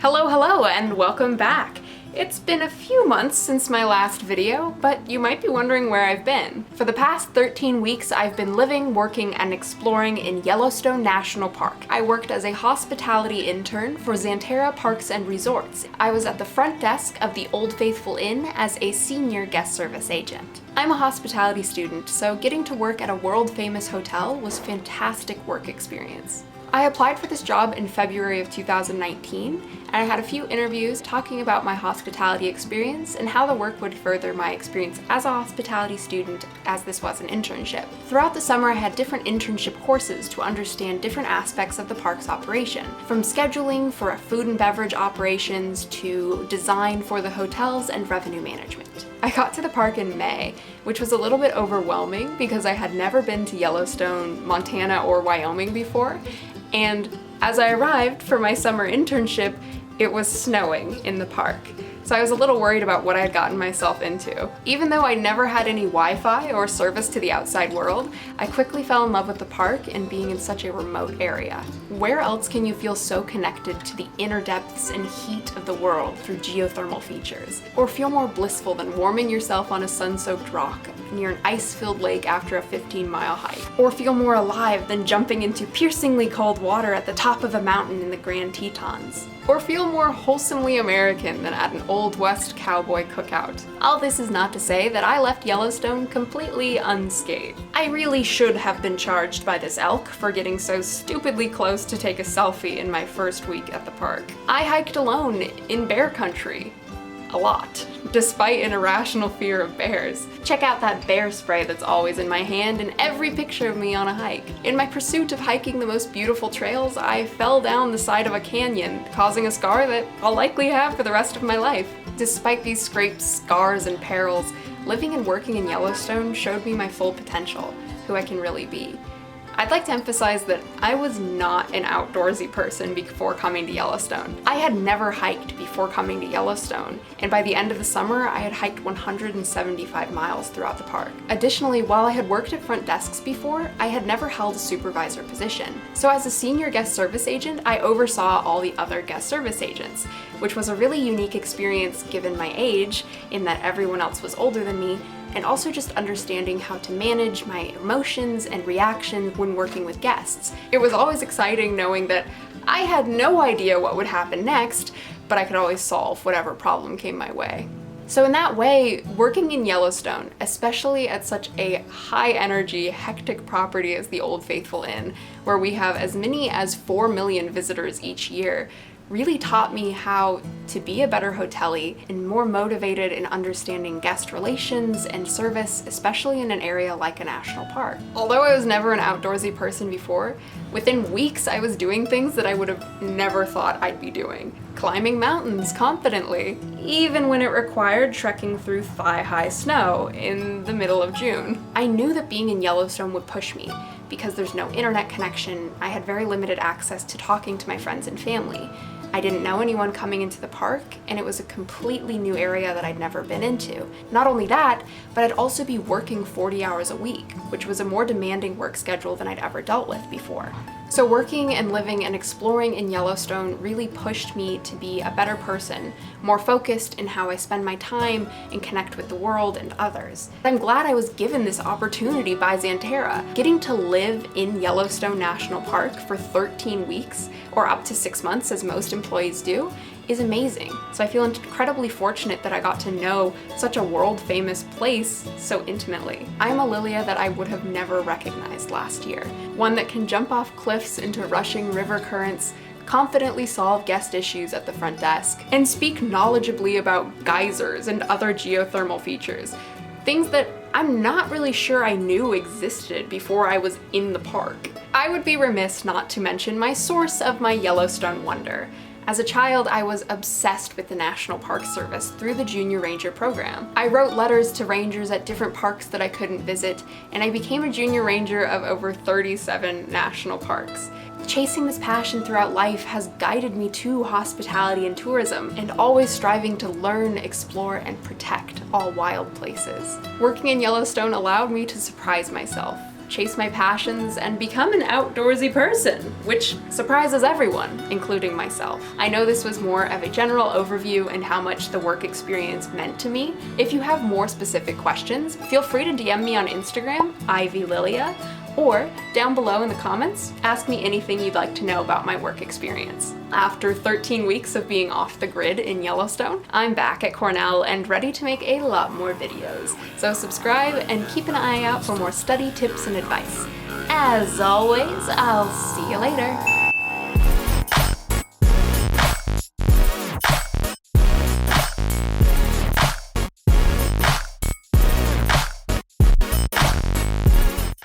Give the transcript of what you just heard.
Hello, and welcome back! It's been a few months since my last video, but you might be wondering where I've been. For the past 13 weeks, I've been living, working, and exploring in Yellowstone National Park. I worked as a hospitality intern for Xanterra Parks and Resorts. I was at the front desk of the Old Faithful Inn as a senior guest service agent. I'm a hospitality student, so getting to work at a world-famous hotel was a fantastic work experience. I applied for this job in February of 2019, and I had a few interviews talking about my hospitality experience and how the work would further my experience as a hospitality student, as this was an internship. Throughout the summer, I had different internship courses to understand different aspects of the park's operation, from scheduling for food and beverage operations to design for the hotels and revenue management. I got to the park in May, which was a little bit overwhelming because I had never been to Yellowstone, Montana, or Wyoming before, and as I arrived for my summer internship, it was snowing in the park. So I was a little worried about what I had gotten myself into. Even though I never had any Wi-Fi or service to the outside world, I quickly fell in love with the park and being in such a remote area. Where else can you feel so connected to the inner depths and heat of the world through geothermal features? Or feel more blissful than warming yourself on a sun-soaked rock near an ice-filled lake after a 15-mile hike? Or feel more alive than jumping into piercingly cold water at the top of a mountain in the Grand Tetons? Or feel more wholesomely American than at an Old West cowboy cookout? All this is not to say that I left Yellowstone completely unscathed. I really should have been charged by this elk for getting so stupidly close to take a selfie in my first week at the park. I hiked alone in bear country. A lot, despite an irrational fear of bears. Check out that bear spray that's always in my hand in every picture of me on a hike. In my pursuit of hiking the most beautiful trails, I fell down the side of a canyon, causing a scar that I'll likely have for the rest of my life. Despite these scrapes, scars, and perils, living and working in Yellowstone showed me my full potential, who I can really be. I'd like to emphasize that I was not an outdoorsy person before coming to Yellowstone. I had never hiked before coming to Yellowstone, and by the end of the summer, I had hiked 175 miles throughout the park. Additionally, while I had worked at front desks before, I had never held a supervisor position. So as a senior guest service agent, I oversaw all the other guest service agents, which was a really unique experience given my age, in that everyone else was older than me, and also just understanding how to manage my emotions and reactions when working with guests. It was always exciting knowing that I had no idea what would happen next, but I could always solve whatever problem came my way. So in that way, working in Yellowstone, especially at such a high-energy, hectic property as the Old Faithful Inn, where we have as many as 4 million visitors each year, really taught me how to be a better hotelie and more motivated in understanding guest relations and service, especially in an area like a national park. Although I was never an outdoorsy person before, within weeks I was doing things that I would have never thought I'd be doing. Climbing mountains confidently, even when it required trekking through thigh-high snow in the middle of June. I knew that being in Yellowstone would push me, because there's no internet connection. I had very limited access to talking to my friends and family. I didn't know anyone coming into the park, and it was a completely new area that I'd never been into. Not only that, but I'd also be working 40 hours a week, which was a more demanding work schedule than I'd ever dealt with before. So working and living and exploring in Yellowstone really pushed me to be a better person, more focused in how I spend my time and connect with the world and others. I'm glad I was given this opportunity by Xanterra. Getting to live in Yellowstone National Park for 13 weeks, or up to 6 months as most employees do, is amazing. So I feel incredibly fortunate that I got to know such a world-famous place so intimately. I'm a Lilia that I would have never recognized last year. One that can jump off cliffs into rushing river currents, confidently solve guest issues at the front desk, and speak knowledgeably about geysers and other geothermal features. Things that I'm not really sure I knew existed before I was in the park. I would be remiss not to mention my source of my Yellowstone wonder. As a child, I was obsessed with the National Park Service through the Junior Ranger program. I wrote letters to rangers at different parks that I couldn't visit, and I became a junior ranger of over 37 national parks. Chasing this passion throughout life has guided me to hospitality and tourism, and always striving to learn, explore, and protect all wild places. Working in Yellowstone allowed me to surprise myself. chase my passions, and become an outdoorsy person, which surprises everyone, including myself. I know this was more of a general overview and how much the work experience meant to me. If you have more specific questions, feel free to DM me on Instagram, Lilia, or down below in the comments, ask me anything you'd like to know about my work experience. After 13 weeks of being off the grid in Yellowstone, I'm back at Cornell and ready to make a lot more videos. So subscribe and keep an eye out for more study tips and advice. As always, I'll see you later.